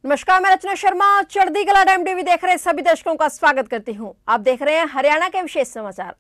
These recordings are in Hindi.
नमस्कार, मैं रचना शर्मा। चढ़ती कला टाइम टीवी देख रहे सभी दर्शकों का स्वागत करती हूं। आप देख रहे हैं हरियाणा के विशेष समाचार।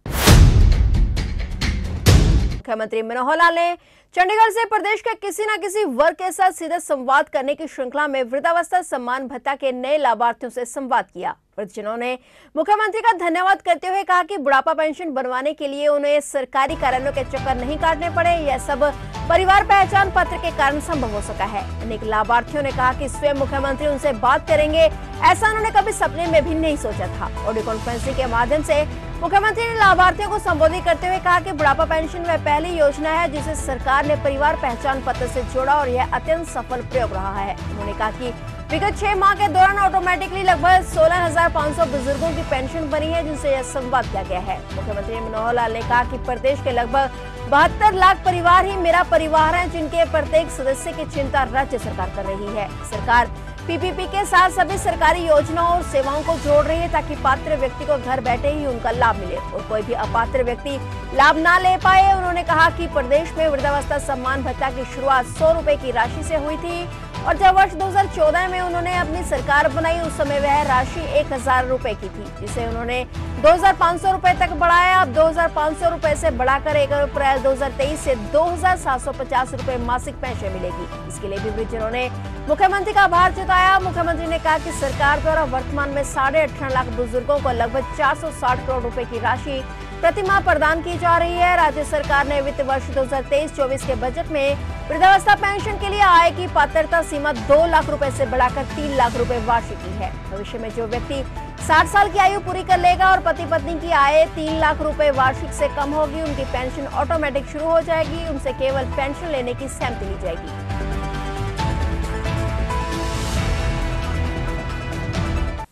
मुख्यमंत्री मनोहर लाल ने चंडीगढ़ से प्रदेश के किसी न किसी वर्ग के साथ सीधे संवाद करने की श्रृंखला में वृद्धावस्था सम्मान भत्ता के नए लाभार्थियों से संवाद किया। वृद्धजनों ने मुख्यमंत्री का धन्यवाद करते हुए कहा कि बुढ़ापा पेंशन बनवाने के लिए उन्हें सरकारी कार्यालयों के चक्कर नहीं काटने पड़े। यह सब परिवार पहचान पत्र के कारण संभव हो सका है। अनेक लाभार्थियों ने कहा कि स्वयं मुख्यमंत्री उनसे बात करेंगे, ऐसा उन्होंने कभी सपने में भी नहीं सोचा था। ऑडियो कॉन्फ्रेंसिंग के माध्यम से मुख्यमंत्री ने लाभार्थियों को संबोधित करते हुए कहा कि बुढ़ापा पेंशन वह पहली योजना है जिसे सरकार ने परिवार पहचान पत्र से जोड़ा और यह अत्यंत सफल प्रयोग रहा है। उन्होंने कहा कि विगत 6 माह के दौरान ऑटोमेटिकली लगभग 16,500 बुजुर्गों की पेंशन बनी है, जिनसे यह संवाद किया गया है। मुख्यमंत्री मनोहर लाल ने कहा कि प्रदेश के लगभग 72 लाख परिवार ही मेरा परिवार हैं, जिनके प्रत्येक सदस्य की चिंता राज्य सरकार कर रही है। सरकार पीपीपी के साथ सभी सरकारी योजनाओं और सेवाओं को जोड़ रही है ताकि पात्र व्यक्ति को घर बैठे ही उनका लाभ मिले और कोई भी अपात्र व्यक्ति लाभ ना ले पाए। उन्होंने कहा कि प्रदेश में वृद्धावस्था सम्मान भत्ता की शुरुआत 100 रुपए की राशि से हुई थी और जब वर्ष 2014 में उन्होंने अपनी सरकार बनाई उस समय वह राशि 1,000 रुपए की थी, जिसे उन्होंने 2,500 रुपए तक बढ़ाया। अब 2,500 रुपए से बढ़ाकर 1 अप्रैल 2023 से 2,750 रुपए मासिक पेंशन मिलेगी। इसके लिए भी वृद्धजनों ने मुख्यमंत्री का आभार जताया। मुख्यमंत्री ने कहा कि सरकार द्वारा वर्तमान में 18.5 लाख बुजुर्गों को लगभग 460 करोड़ रुपए की राशि प्रति माह प्रदान की जा रही है। राज्य सरकार ने वित्त वर्ष 2023-24 के बजट में वृद्धावस्था पेंशन के लिए आय की पात्रता सीमा 2 लाख रुपए से बढ़ाकर 3 लाख रुपए वार्षिक की है। भविष्य में जो व्यक्ति 60 साल की आयु पूरी कर लेगा और पति पत्नी की आय 3 लाख रुपए वार्षिक से कम होगी, उनकी पेंशन ऑटोमेटिक शुरू हो जाएगी। उनसे केवल पेंशन लेने की सहमति ली जाएगी।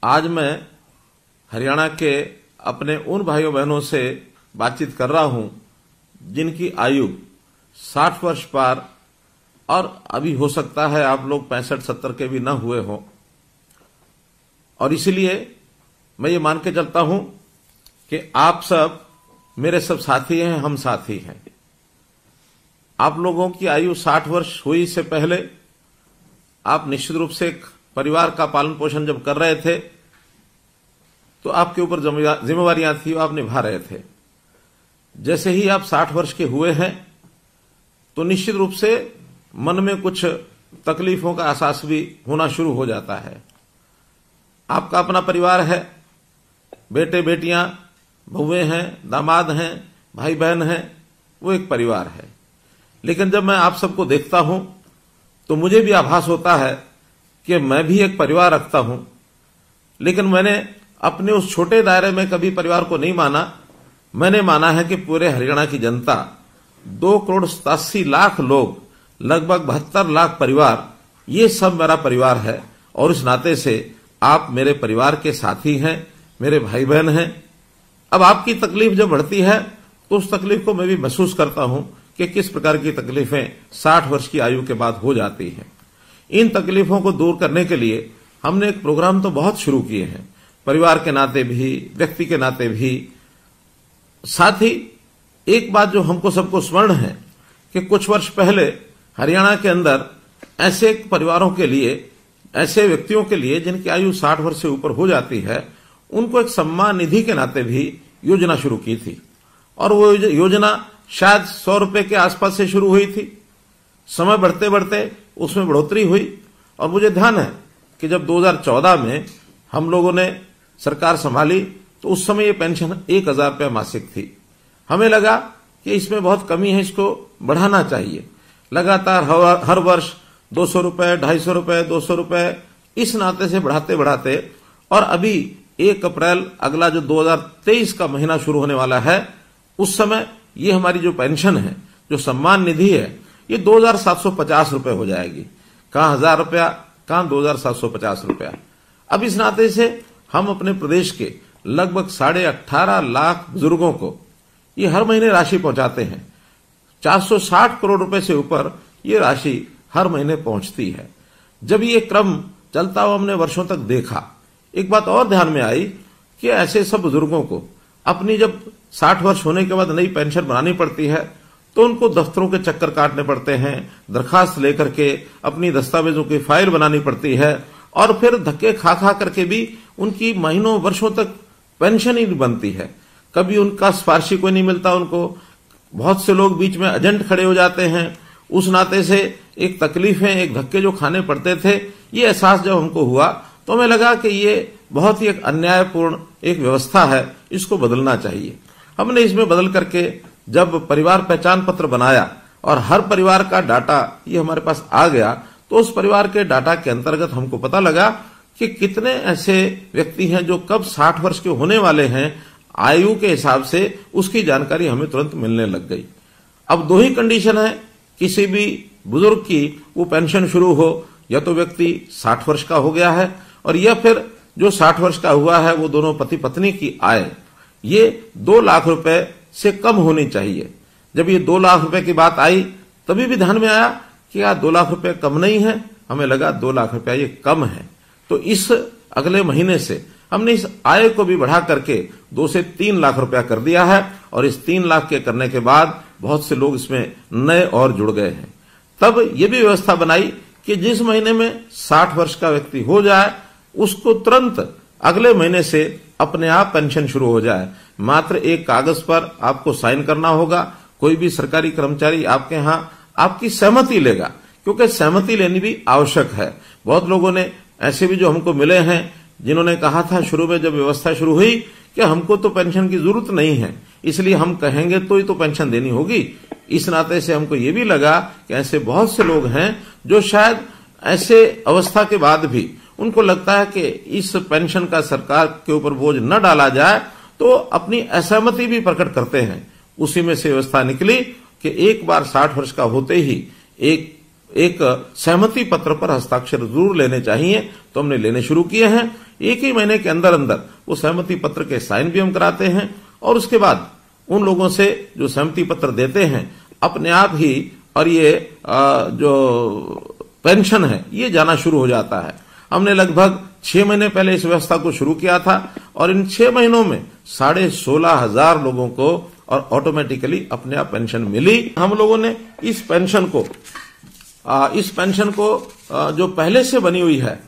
आज मैं हरियाणा के अपने उन भाइयों बहनों से बातचीत कर रहा हूं जिनकी आयु 60 वर्ष पार और अभी हो सकता है आप लोग 65-70 के भी न हुए हों, और इसलिए मैं ये मान के चलता हूं कि आप सब मेरे सब साथी हैं, हम साथी हैं। आप लोगों की आयु 60 वर्ष हुई से पहले आप निश्चित रूप से एक परिवार का पालन पोषण जब कर रहे थे तो आपके ऊपर जिम्मेवारियां थी, आप निभा रहे थे। जैसे ही आप 60 वर्ष के हुए हैं तो निश्चित रूप से मन में कुछ तकलीफों का एहसास भी होना शुरू हो जाता है। आपका अपना परिवार है, बेटे बेटियां, बहुएं हैं, दामाद हैं, भाई बहन हैं, वो एक परिवार है। लेकिन जब मैं आप सबको देखता हूं तो मुझे भी आभास होता है कि मैं भी एक परिवार रखता हूं, लेकिन मैंने अपने उस छोटे दायरे में कभी परिवार को नहीं माना। मैंने माना है कि पूरे हरियाणा की जनता 2,87,00,000 लोग, लगभग 72 लाख परिवार, ये सब मेरा परिवार है और इस नाते से आप मेरे परिवार के साथी हैं, मेरे भाई बहन हैं। अब आपकी तकलीफ जब बढ़ती है तो उस तकलीफ को मैं भी महसूस करता हूं कि किस प्रकार की तकलीफें 60 वर्ष की आयु के बाद हो जाती हैं। इन तकलीफों को दूर करने के लिए हमने एक प्रोग्राम तो बहुत शुरू किए हैं, परिवार के नाते भी, व्यक्ति के नाते भी। साथ ही एक बात जो हमको सबको स्मरण है कि कुछ वर्ष पहले हरियाणा के अंदर ऐसे परिवारों के लिए, ऐसे व्यक्तियों के लिए जिनकी आयु 60 वर्ष से ऊपर हो जाती है, उनको एक सम्मान निधि के नाते भी योजना शुरू की थी और वो योजना शायद 100 रुपए के आसपास से शुरू हुई थी। समय बढ़ते बढ़ते उसमें बढ़ोतरी हुई और मुझे ध्यान है कि जब 2014 में हम लोगों ने सरकार संभाली तो उस समय ये पेंशन 1,000 रुपया मासिक थी। हमें लगा कि इसमें बहुत कमी है, इसको बढ़ाना चाहिए। लगातार हर वर्ष 200 रुपए, 250 रुपए, 200 रुपए, इस नाते से बढ़ाते बढ़ाते और अभी 1 अप्रैल अगला जो 2023 का महीना शुरू होने वाला है, उस समय ये हमारी जो पेंशन है, जो सम्मान निधि है, ये 2,750 रुपए हो जाएगी। कहां 1,000 रुपया, कहां 2,750 रुपया। अब इस नाते से हम अपने प्रदेश के लगभग 18.5 लाख बुजुर्गों को ये हर महीने राशि पहुंचाते हैं। 460 करोड़ रुपए से ऊपर ये राशि हर महीने पहुंचती है। जब ये क्रम चलता हुआ हमने वर्षों तक देखा, एक बात और ध्यान में आई कि ऐसे सब बुजुर्गों को अपनी जब 60 वर्ष होने के बाद नई पेंशन बनानी पड़ती है तो उनको दफ्तरों के चक्कर काटने पड़ते हैं, दरखास्त लेकर के अपनी दस्तावेजों की फाइल बनानी पड़ती है और फिर धक्के खा खा करके भी उनकी महीनों वर्षों तक पेंशन ही नहीं बनती है। कभी उनका सिफारिशी कोई नहीं मिलता उनको, बहुत से लोग बीच में एजेंट खड़े हो जाते हैं। उस नाते से एक तकलीफें, एक धक्के जो खाने पड़ते थे, ये एहसास जब हमको हुआ तो हमें लगा कि ये बहुत ही एक अन्यायपूर्ण एक व्यवस्था है, इसको बदलना चाहिए। हमने इसमें बदल करके जब परिवार पहचान पत्र बनाया और हर परिवार का डाटा ये हमारे पास आ गया, तो उस परिवार के डाटा के अंतर्गत हमको पता लगा कि कितने ऐसे व्यक्ति हैं जो कब 60 वर्ष के होने वाले हैं, आयु के हिसाब से उसकी जानकारी हमें तुरंत मिलने लग गई। अब दो ही कंडीशन है किसी भी बुजुर्ग की वो पेंशन शुरू हो, या तो व्यक्ति 60 वर्ष का हो गया है और या फिर जो 60 वर्ष का हुआ है वो दोनों पति पत्नी की आय ये 2 लाख रुपए से कम होनी चाहिए। जब ये 2 लाख रुपए की बात आई तभी भी ध्यान में आया कि यार 2 लाख रुपए कम नहीं है, हमें लगा 2 लाख रुपया ये कम है। तो इस अगले महीने से हमने इस आय को भी बढ़ा करके 2 से 3 लाख रुपया कर दिया है और इस 3 लाख के करने के बाद बहुत से लोग इसमें नए और जुड़ गए हैं। तब ये भी व्यवस्था बनाई कि जिस महीने में 60 वर्ष का व्यक्ति हो जाए उसको तुरंत अगले महीने से अपने आप पेंशन शुरू हो जाए। मात्र एक कागज पर आपको साइन करना होगा। कोई भी सरकारी कर्मचारी आपके यहां आपकी सहमति लेगा, क्योंकि सहमति लेनी भी आवश्यक है। बहुत लोगों ने ऐसे भी जो हमको मिले हैं जिन्होंने कहा था शुरू में जब व्यवस्था शुरू हुई कि हमको तो पेंशन की जरूरत नहीं है, इसलिए हम कहेंगे तो ही तो पेंशन देनी होगी। इस नाते से हमको ये भी लगा कि ऐसे बहुत से लोग हैं जो शायद ऐसे अवस्था के बाद भी उनको लगता है कि इस पेंशन का सरकार के ऊपर बोझ न डाला जाए, तो अपनी असहमति भी प्रकट करते हैं। उसी में से व्यवस्था निकली कि एक बार 60 वर्ष का होते ही एक सहमति पत्र पर हस्ताक्षर जरूर लेने चाहिए। तो हमने लेने शुरू किए हैं। एक ही महीने के अंदर अंदर वो सहमति पत्र के साइन भी हम कराते हैं और उसके बाद उन लोगों से जो सहमति पत्र देते हैं अपने आप ही और ये जो पेंशन है ये जाना शुरू हो जाता है। हमने लगभग 6 महीने पहले इस व्यवस्था को शुरू किया था और इन 6 महीनों में 16,500 लोगों को और ऑटोमेटिकली अपने आप पेंशन मिली। हम लोगों ने इस पेंशन को जो पहले से बनी हुई है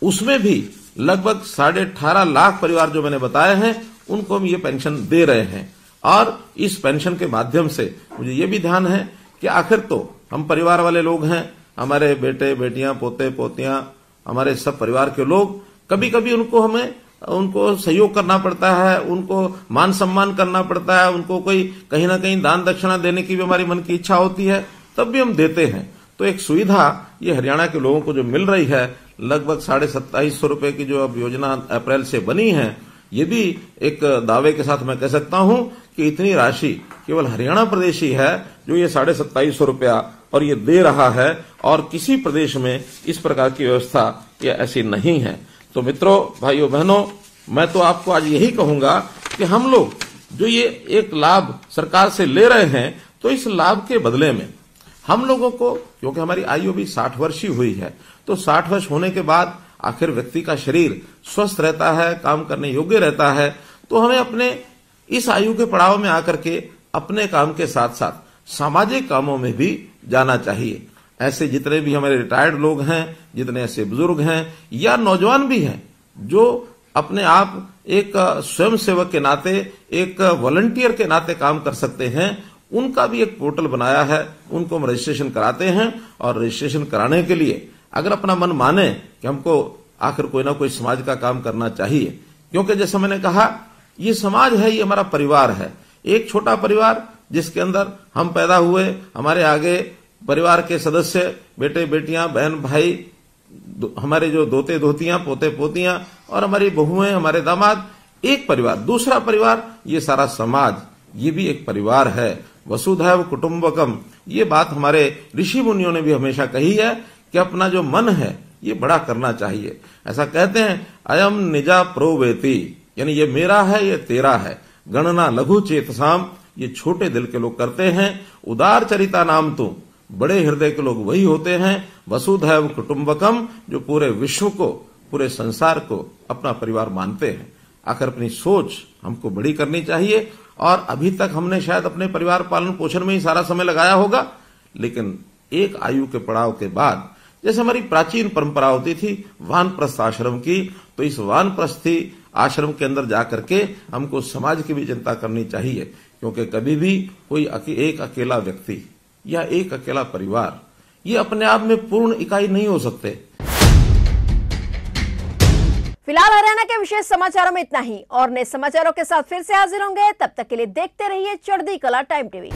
उसमें भी लगभग 18.5 लाख परिवार जो मैंने बताए हैं उनको हम ये पेंशन दे रहे हैं। और इस पेंशन के माध्यम से मुझे ये भी ध्यान है कि आखिर तो हम परिवार वाले लोग हैं, हमारे बेटे बेटियां पोते पोतियां हमारे सब परिवार के लोग, कभी कभी उनको सहयोग करना पड़ता है, उनको मान सम्मान करना पड़ता है, उनको कोई कहीं ना कहीं दान दक्षिणा देने की भी हमारी मन की इच्छा होती है, तब भी हम देते हैं। तो एक सुविधा ये हरियाणा के लोगों को जो मिल रही है, लगभग 2750 रुपए की जो अब योजना अप्रैल से बनी है, ये भी एक दावे के साथ मैं कह सकता हूं कि इतनी राशि केवल हरियाणा प्रदेश ही है जो ये 2750 रुपया और ये दे रहा है, और किसी प्रदेश में इस प्रकार की व्यवस्था ये ऐसी नहीं है। तो मित्रों, भाइयों बहनों, मैं तो आपको आज यही कहूंगा कि हम लोग जो ये एक लाभ सरकार से ले रहे हैं, तो इस लाभ के बदले में हम लोगों को, क्योंकि हमारी आयु भी 60 वर्ष ही हुई है, तो 60 वर्ष होने के बाद आखिर व्यक्ति का शरीर स्वस्थ रहता है, काम करने योग्य रहता है, तो हमें अपने इस आयु के पड़ाव में आकर के अपने काम के साथ साथ सामाजिक कामों में भी जाना चाहिए। ऐसे जितने भी हमारे रिटायर्ड लोग हैं, जितने ऐसे बुजुर्ग हैं या नौजवान भी हैं जो अपने आप एक स्वयंसेवक के नाते, एक वॉलंटियर के नाते काम कर सकते हैं, उनका भी एक पोर्टल बनाया है। उनको हम रजिस्ट्रेशन कराते हैं और रजिस्ट्रेशन कराने के लिए अगर अपना मन माने कि हमको आखिर कोई ना कोई समाज का काम करना चाहिए, क्योंकि जैसे मैंने कहा ये समाज है, ये हमारा परिवार है, एक छोटा परिवार जिसके अंदर हम पैदा हुए, हमारे आगे परिवार के सदस्य, बेटे बेटियां, बहन भाई, हमारे जो दोते धोतियां, पोते पोतियां और हमारी बहुएं, हमारे दामाद, एक परिवार। दूसरा परिवार ये सारा समाज, ये भी एक परिवार है। वसुधैव कुटुंबकम, ये बात हमारे ऋषि मुनियों ने भी हमेशा कही है कि अपना जो मन है ये बड़ा करना चाहिए। ऐसा कहते हैं, अयम निजा प्रोवेति, यानी ये मेरा है, ये तेरा है। गणना लघु चेतसाम, ये छोटे दिल के लोग करते हैं। उदार चरिता नाम तो, बड़े हृदय के लोग वही होते हैं। वसुधैव कुटुंबकम, जो पूरे विश्व को, पूरे संसार को अपना परिवार मानते हैं। आखिर अपनी सोच हमको बड़ी करनी चाहिए। और अभी तक हमने शायद अपने परिवार पालन पोषण में ही सारा समय लगाया होगा, लेकिन एक आयु के पड़ाव के बाद जैसे हमारी प्राचीन परंपरा होती थी वानप्रस्थ आश्रम की, तो इस वानप्रस्थी आश्रम के अंदर जाकर के हमको समाज की भी चिंता करनी चाहिए, क्योंकि कभी भी कोई एक अकेला व्यक्ति या एक अकेला परिवार ये अपने आप में पूर्ण इकाई नहीं हो सकते। फिलहाल हरियाणा के विशेष समाचारों में इतना ही, और नए समाचारों के साथ फिर से हाजिर होंगे। तब तक के लिए देखते रहिए चढ़ती कला टाइम टीवी।